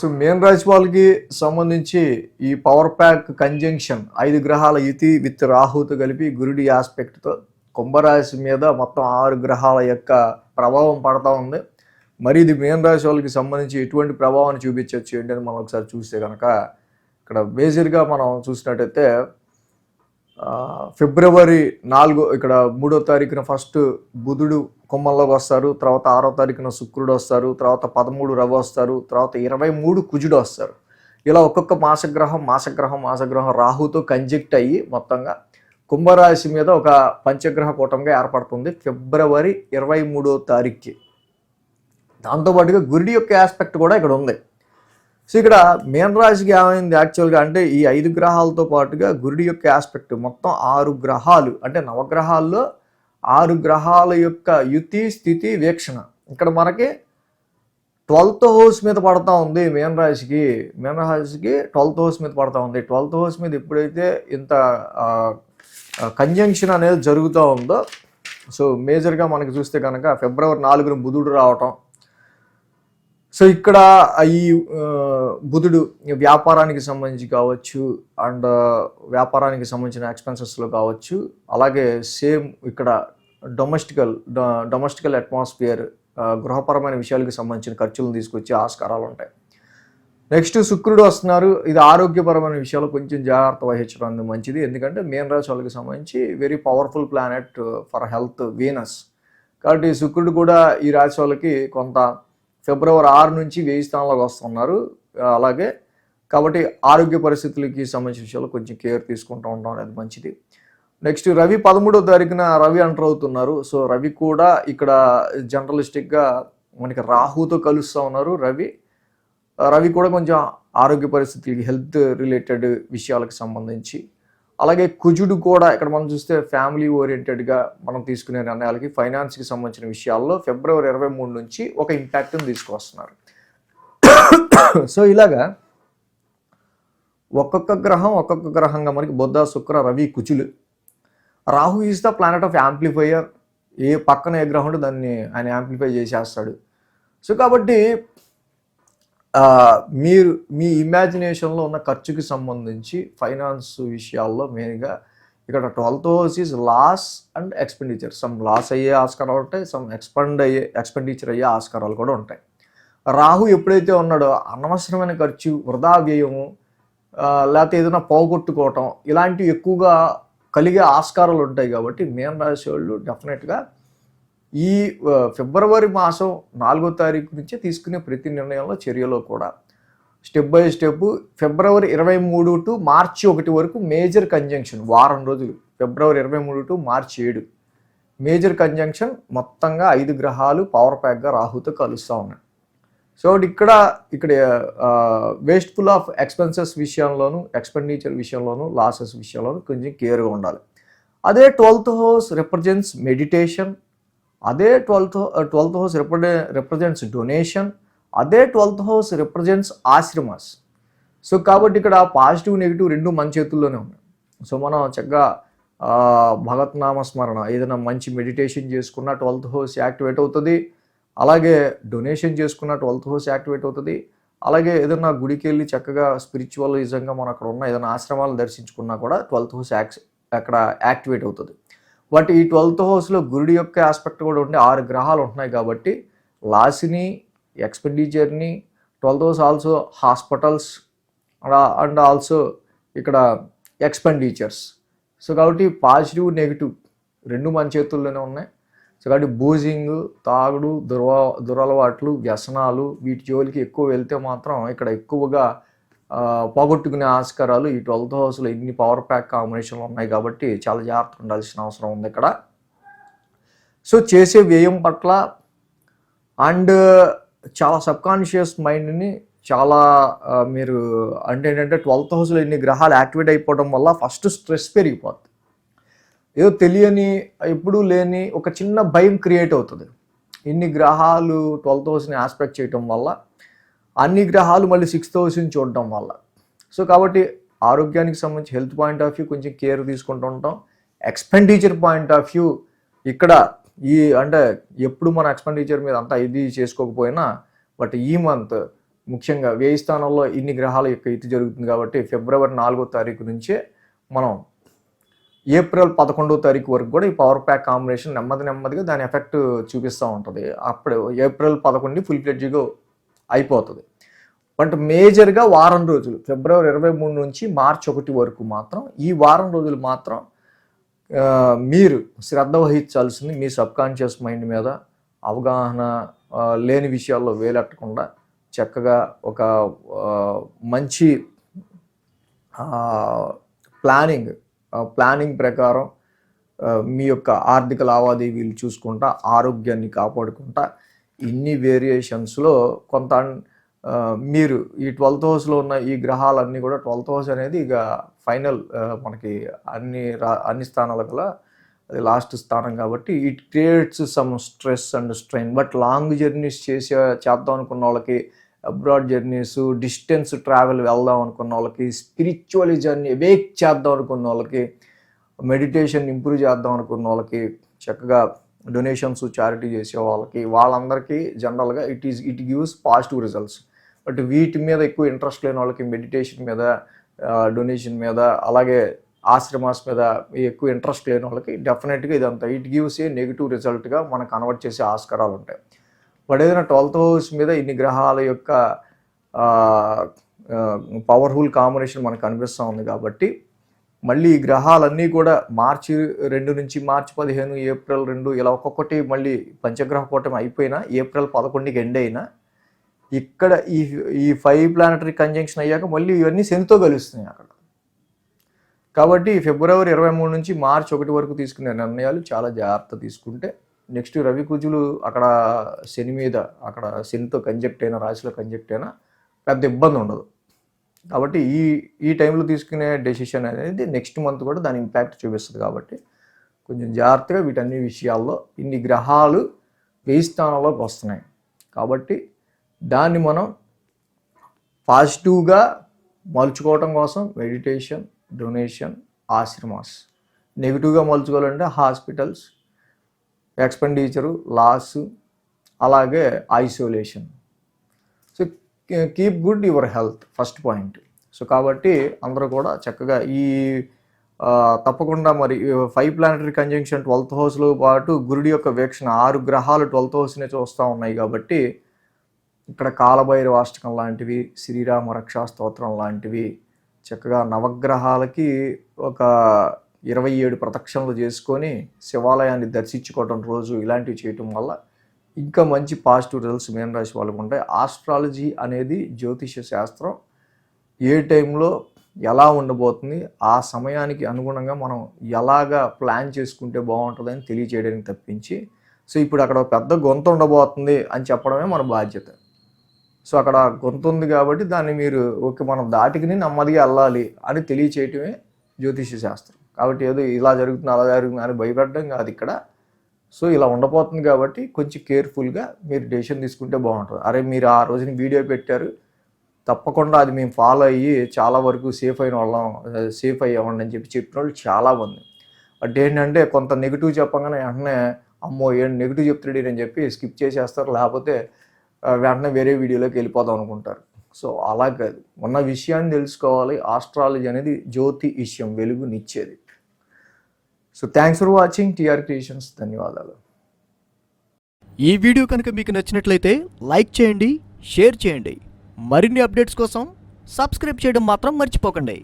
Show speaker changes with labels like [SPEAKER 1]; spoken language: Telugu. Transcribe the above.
[SPEAKER 1] సో మీన రాశి వాళ్ళకి సంబంధించి ఈ పవర్ ప్యాక్ కంజంక్షన్ 5 గ్రహాల యుతి విత్ రాహుతో కలిపి గురుడి ఆస్పెక్ట్తో కుంభరాశి మీద మొత్తం 6 గ్రహాల యొక్క ప్రభావం పడతా ఉంది. మరి ఇది మీన రాశి వాళ్ళకి సంబంధించి ఎటువంటి ప్రభావాన్ని చూపించవచ్చు ఏంటని మనం ఒకసారి చూస్తే కనుక ఇక్కడ మేజర్గా మనం చూసినట్టయితే ఫిబ్రవరి 4 ఇక్కడ 3వ తారీఖున ఫస్ట్ బుధుడు కుంభంలోకి వస్తారు, తర్వాత 6వ తారీఖున శుక్రుడు వస్తారు, తర్వాత 13 రవి వస్తారు, తర్వాత 23 కుజుడు వస్తారు. ఇలా ఒక్కొక్క మాసగ్రహం రాహుతో కంజెక్ట్ అయ్యి మొత్తంగా కుంభరాశి మీద ఒక పంచగ్రహ కూటంగా ఏర్పడుతుంది ఫిబ్రవరి 23వ తారీఖుకి. దాంతోపాటుగా గురుడి యొక్క ఆస్పెక్ట్ కూడా ఇక్కడ ఉంది. సో ఇక్కడ మీన రాశికి ఏమైంది యాక్చువల్గా అంటే ఈ 5 గ్రహాలతో పాటుగా గురుడి యొక్క ఆస్పెక్ట్ మొత్తం 6 గ్రహాలు అంటే నవగ్రహాల్లో 6 గ్రహాల యొక్క యుతి స్థితి వీక్షణ ఇక్కడ మనకి 12th హౌస్ మీద పడతా ఉంది. మీన రాశికి 12th హౌస్ మీద పడతా ఉంది. 12th హౌస్ మీద ఎప్పుడైతే ఇంత కంజంక్షన్ అనేది జరుగుతూ ఉందో, సో మేజర్గా మనకి చూస్తే కనుక ఫిబ్రవరి 4న బుధుడు రావటం. సో ఇక్కడ ఈ బుధుడు వ్యాపారానికి సంబంధించి కావచ్చు అండ్ వ్యాపారానికి సంబంధించిన ఎక్స్పెన్సెస్లో కావచ్చు, అలాగే సేమ్ ఇక్కడ డొమెస్టికల్ అట్మాస్ఫియర్ గృహపరమైన విషయాలకు సంబంధించిన ఖర్చులను తీసుకొచ్చే ఆస్కారాలు ఉంటాయి. నెక్స్ట్ శుక్రుడు వస్తున్నారు. ఇది ఆరోగ్యపరమైన విషయాలు కొంచెం జాగ్రత్త వహించడం మంచిది, ఎందుకంటే మీన రాశి వాళ్ళకి సంబంధించి very powerful planet for health Venus. కాబట్టి శుక్రుడు కూడా ఈ రాశి వాళ్ళకి కొంత ఫిబ్రవరి 6 నుంచి 1000 స్థానంలోకి వస్తున్నారు. అలాగే కాబట్టి ఆరోగ్య పరిస్థితులకి సంబంధించిన విషయాలు కొంచెం కేర్ తీసుకుంటూ ఉండడం అనేది మంచిది. నెక్స్ట్ రవి 13వ తారీఖున రవి ఎంటర్ అవుతున్నారు. సో రవి కూడా ఇక్కడ జనరలిస్టిక్గా మనకి రాహుతో కలుస్తూ ఉన్నారు. రవి కూడా కొంచెం ఆరోగ్య పరిస్థితులకి హెల్త్ రిలేటెడ్ విషయాలకు సంబంధించి, అలాగే కుజుడు కూడా ఇక్కడ మనం చూస్తే ఫ్యామిలీ ఓరియంటెడ్గా మనం తీసుకునే నిర్ణయాలకి ఫైనాన్స్కి సంబంధించిన విషయాల్లో ఫిబ్రవరి 23 నుంచి ఒక ఇంపాక్ట్ని తీసుకొస్తున్నారు. సో ఇలాగా ఒక్కొక్క గ్రహంగా మనకి బుధ శుక్ర రవి కుజులు. Rahu is the planet of amplifier. ఏ పక్కన ఏ గ్రహం ఉంటే దాన్ని ఆయన యాంప్లిఫై చేసేస్తాడు. సో కాబట్టి మీరు మీ ఇమాజినేషన్లో ఉన్న ఖర్చుకి సంబంధించి ఫైనాన్స్ విషయాల్లో మెయిన్గా ఇక్కడ 12th house is loss and expenditure. Some loss అయ్యే ఆస్కారాలు ఉంటాయి, సమ్ ఎక్స్పెండిచర్ అయ్యే ఆస్కారాలు కూడా ఉంటాయి. రాహు ఎప్పుడైతే ఉన్నాడో అనవసరమైన ఖర్చు, వృధా వ్యయము, లేకపోతే ఏదైనా పోగొట్టుకోవటం ఇలాంటివి ఎక్కువగా కలిగే ఆస్కారాలు ఉంటాయి. కాబట్టి మీన రాశి వాళ్ళు డెఫినెట్గా ఈ ఫిబ్రవరి మాసం 4వ తారీఖు నుంచే తీసుకునే ప్రతి నిర్ణయంలో చర్యలో కూడా step by step February 23 to మార్చి 1 వరకు మేజర్ కంజంక్షన్ వారం రోజులు, ఫిబ్రవరి 23 టు మార్చి 7 మేజర్ కంజంక్షన్ మొత్తంగా 5 గ్రహాలు పవర్ ప్యాక్గా రాహుతో కలుస్తూ ఉన్నాయి. సో ఇక్కడ వేస్ట్ఫుల్ ఆఫ్ ఎక్స్పెన్సెస్ విషయంలోనూ ఎక్స్పెండిచర్ విషయంలోనూ లాసెస్ విషయంలోనూ కొంచెం కేర్గా ఉండాలి. అదే 12th హౌస్ రిప్రజెంట్స్ మెడిటేషన్, అదే 12th హౌస్ రిప్రజెంట్స్ డొనేషన్, అదే 12th హౌస్ రిప్రజెంట్స్ ఆశ్రమాస్. సో కాబట్టి ఇక్కడ పాజిటివ్ నెగిటివ్ రెండు మన చేతుల్లోనే ఉన్నాయి. సో మనం చక్కగా భగవత్ నామస్మరణ ఏదైనా మంచి మెడిటేషన్ చేసుకున్న 12th హౌస్ యాక్టివేట్ అవుతుంది, అలాగే డొనేషన్ చేసుకున్న 12th హౌస్ యాక్టివేట్ అవుతుంది, అలాగే ఏదైనా గుడికి వెళ్ళి చక్కగా స్పిరిచువలిజంగా మనం అక్కడ ఉన్న ఏదైనా ఆశ్రమాలను దర్శించుకున్నా కూడా 12th హౌస్ అక్కడ యాక్టివేట్ అవుతుంది. బట్ ఈ 12th హౌస్లో గురుడి యొక్క ఆస్పెక్ట్ కూడా ఉండే 6 గ్రహాలు ఉంటున్నాయి కాబట్టి లాస్ని, ఎక్స్పెండిచర్ని, 12th house also hospitals and also ఇక్కడ ఎక్స్పెండిచర్స్. సో కాబట్టి పాజిటివ్ నెగిటివ్ రెండు మన చేతుల్లోనే ఉన్నాయి. సో కాబట్టి బూజింగ్, తాగుడు, దురలవాట్లు, వ్యసనాలు వీటి జోలికి ఎక్కువ వెళ్తే మాత్రం ఇక్కడ ఎక్కువగా పోగొట్టుకునే ఆస్కారాలు ఈ 12th హౌస్లో ఇన్ని పవర్ ప్యాక్ కాంబినేషన్లు ఉన్నాయి కాబట్టి చాలా జాగ్రత్తగా ఉండాల్సిన అవసరం ఉంది ఇక్కడ. సో చేసే వ్యయం పట్ల అండ్ చాలా సబ్కాన్షియస్ మైండ్ని చాలా మీరు అంటే ఏంటంటే 12th హౌస్లో ఇన్ని గ్రహాలు యాక్టివేట్ అయిపోవడం వల్ల ఫస్ట్ స్ట్రెస్ పెరిగిపోతుంది. ఏదో తెలియని ఎప్పుడూ లేని ఒక చిన్న భయం క్రియేట్ అవుతుంది. ఇన్ని గ్రహాలు 12th హౌస్ని ఆస్పెక్ట్ చేయటం వల్ల, అన్ని గ్రహాలు మళ్ళీ 6th హౌస్ని చూడటం వల్ల. సో కాబట్టి ఆరోగ్యానికి సంబంధించి హెల్త్ పాయింట్ ఆఫ్ వ్యూ కొంచెం కేర్ తీసుకుంటూ ఉంటాం. ఎక్స్పెండిచర్ పాయింట్ ఆఫ్ వ్యూ ఇక్కడ అంటే ఎప్పుడు మన ఎక్స్పెండిచర్ మీద అంతా ఇది చేసుకోకపోయినా బట్ ఈ మంత్ ముఖ్యంగా వ్యయ స్థానంలో ఇన్ని గ్రహాల యొక్క ఇది జరుగుతుంది కాబట్టి ఫిబ్రవరి 4వ తారీఖు నుంచే మనం ఏప్రిల్ 11వ తారీఖు వరకు కూడా ఈ పవర్ ప్యాక్ కాంబినేషన్ నెమ్మదిగా దాని ఎఫెక్ట్ చూపిస్తూ ఉంటుంది. అప్పుడు ఏప్రిల్ 11 ఫుల్ ఫ్లెడ్జ్గా అయిపోతుంది. బట్ మేజర్గా వారం రోజులు ఫిబ్రవరి 23 నుంచి మార్చి 1 వరకు మాత్రం ఈ వారం రోజులు మాత్రం మీరు శ్రద్ధ వహించాల్సింది మీ సబ్కాన్షియస్ మైండ్ మీద అవగాహన లేని విషయాల్లో వేలెట్టకుండా చక్కగా ఒక మంచి ప్లానింగ్ ప్రకారం మీ యొక్క ఆర్థిక లావాదేవీలు చూసుకుంటా ఆరోగ్యాన్ని కాపాడుకుంటా ఇన్ని వేరియేషన్స్లో కొంత మీరు ఈ 12th హౌస్లో ఉన్న ఈ గ్రహాలన్నీ కూడా 12th హౌస్ అనేది ఇక ఫైనల్ మనకి అన్ని స్థానాల గల అది లాస్ట్ స్థానం కాబట్టి it creates some stress and strain. But long journeys చేద్దాం అనుకున్న వాళ్ళకి, అబ్రాడ్ జర్నీస్, డిస్టెన్స్ ట్రావెల్ వెళ్దాం అనుకున్న వాళ్ళకి, స్పిరిచువల్ జర్నీ వేక్ చేద్దాం అనుకున్న వాళ్ళకి, మెడిటేషన్ ఇంప్రూవ్ చేద్దాం అనుకున్న వాళ్ళకి, చక్కగా డొనేషన్స్ చారిటీ చేసే వాళ్ళందరికీ జనరల్గా it gives positive results. But వీటి మీద ఎక్కువ ఇంట్రెస్ట్ లేని వాళ్ళకి మెడిటేషన్ మీద, డొనేషన్ మీద, అలాగే ఆశ్రమాస్ మీద ఎక్కువ ఇంట్రెస్ట్ లేని వాళ్ళకి డెఫినెట్గా ఇదంతా ఇట్ గివ్స్ ఏ నెగిటివ్ రిజల్ట్గా మనం కన్వర్ట్ చేసే ఆస్కారాలు ఉంటాయి. బట్ ఏదైనా 12th హౌస్ మీద ఇన్ని గ్రహాల యొక్క పవర్ఫుల్ కాంబినేషన్ మనకు కనిపిస్తూ ఉంది కాబట్టి మళ్ళీ ఈ గ్రహాలన్నీ కూడా మార్చి 2 నుంచి మార్చి 15, ఏప్రిల్ 2 ఇలా ఒక్కొక్కటి మళ్ళీ పంచగ్రహ కూటమి అయిపోయినా ఏప్రిల్ 11కి ఎండ్ అయినా ఇక్కడ ఈ 5 ప్లానటరీ కంజంక్షన్ అయ్యాక మళ్ళీ ఇవన్నీ శనితో కలుస్తున్నాయి అక్కడ. కాబట్టి ఫిబ్రవరి 23 నుంచి మార్చి 1 వరకు తీసుకునే నిర్ణయాలు చాలా జాగ్రత్త తీసుకుంటే నెక్స్ట్ రవి కుజులు అక్కడ శని మీద అక్కడ శనితో కంజెక్ట్ అయినా రాశిలో కంజెక్ట్ అయినా పెద్ద ఇబ్బంది ఉండదు. కాబట్టి ఈ టైంలో తీసుకునే డెసిషన్ అనేది నెక్స్ట్ మంత్ కూడా దాని ఇంపాక్ట్ చూపిస్తుంది. కాబట్టి కొంచెం జాగ్రత్తగా వీటన్ని విషయాల్లో ఇన్ని గ్రహాలు వ్యయ స్థానంలోకి వస్తున్నాయి కాబట్టి దాన్ని మనం పాజిటివ్గా మలుచుకోవటం కోసం మెడిటేషన్, డొనేషన్, ఆశ్రమాస్. నెగిటివ్గా మలుచుకోవాలంటే హాస్పిటల్స్, ఎక్స్పెండిచరు, లాస్, అలాగే isolation. So keep good your health first point. So కాబట్టి అందరూ కూడా చక్కగా తప్పకుండా మరి 5 ప్లానటరీ కంజంక్షన్ 12th హౌస్లో పాటు గురుడి యొక్క వీక్షణ 6 గ్రహాలు 12th హౌస్నే చూస్తూ ఉన్నాయి కాబట్టి ఇక్కడ కాలభైరవాష్టకం లాంటివి, శ్రీరామ రక్షా స్తోత్రం లాంటివి చక్కగా నవగ్రహాలకి ఒక 27 ప్రదక్షిణలు చేసుకొని శివాలయాన్ని దర్శించుకోవడం రోజు ఇలాంటివి చేయటం వల్ల ఇంకా మంచి పాజిటివ్ రిజల్ట్స్ మీన రాశి వాళ్ళకు ఉంటాయి. ఆస్ట్రాలజీ అనేది జ్యోతిష శాస్త్రం ఏ టైంలో ఎలా ఉండబోతుంది, ఆ సమయానికి అనుగుణంగా మనం ఎలాగా ప్లాన్ చేసుకుంటే బాగుంటుందని తెలియచేయడానికి తప్పించి సో ఇప్పుడు అక్కడ పెద్ద గొంతు ఉండబోతుంది అని చెప్పడమే మన బాధ్యత. సో అక్కడ గొంతు ఉంది కాబట్టి దాన్ని మీరు ఓకే మనం దాటికి నెమ్మదిగా వెళ్ళాలి అని తెలియచేయటమే జ్యోతిష శాస్త్రం. కాబట్టి ఏదో ఇలా జరుగుతుంది అలా జరుగుతుంది అని భయపడడం కాదు ఇక్కడ. సో ఇలా ఉండబోతుంది కాబట్టి కొంచెం కేర్ఫుల్గా మీరు డెసిషన్ తీసుకుంటే బాగుంటుంది. అరే మీరు ఆ రోజున వీడియో పెట్టారు, తప్పకుండా అది మేము ఫాలో అయ్యి చాలా వరకు సేఫ్ అయ్యామండి అని చెప్పిన వాళ్ళు చాలామంది. బట్ ఏంటంటే కొంత నెగిటివ్ చెప్పగానే వెంటనే అమ్మో ఏం నెగిటివ్ చెప్తాడు అని చెప్పి స్కిప్ చేసేస్తారు, లేకపోతే వెంటనే వేరే వీడియోలోకి వెళ్ళిపోదాం అనుకుంటారు. సో అలా కాదు, ఉన్న విషయాన్ని తెలుసుకోవాలి. ఆస్ట్రాలజీ అనేది జ్యోతిష్యం, వెలుగునిచ్చేది. So thanks for watching TR creations. ధన్యవాదాలు.
[SPEAKER 2] ఈ వీడియో కనుక మీకు నచ్చినట్లయితే లైక్ చేయండి, షేర్ చేయండి. మరిన్ని అప్డేట్స్ కోసం సబ్స్క్రైబ్ చేయడం మాత్రం మర్చిపోకండి.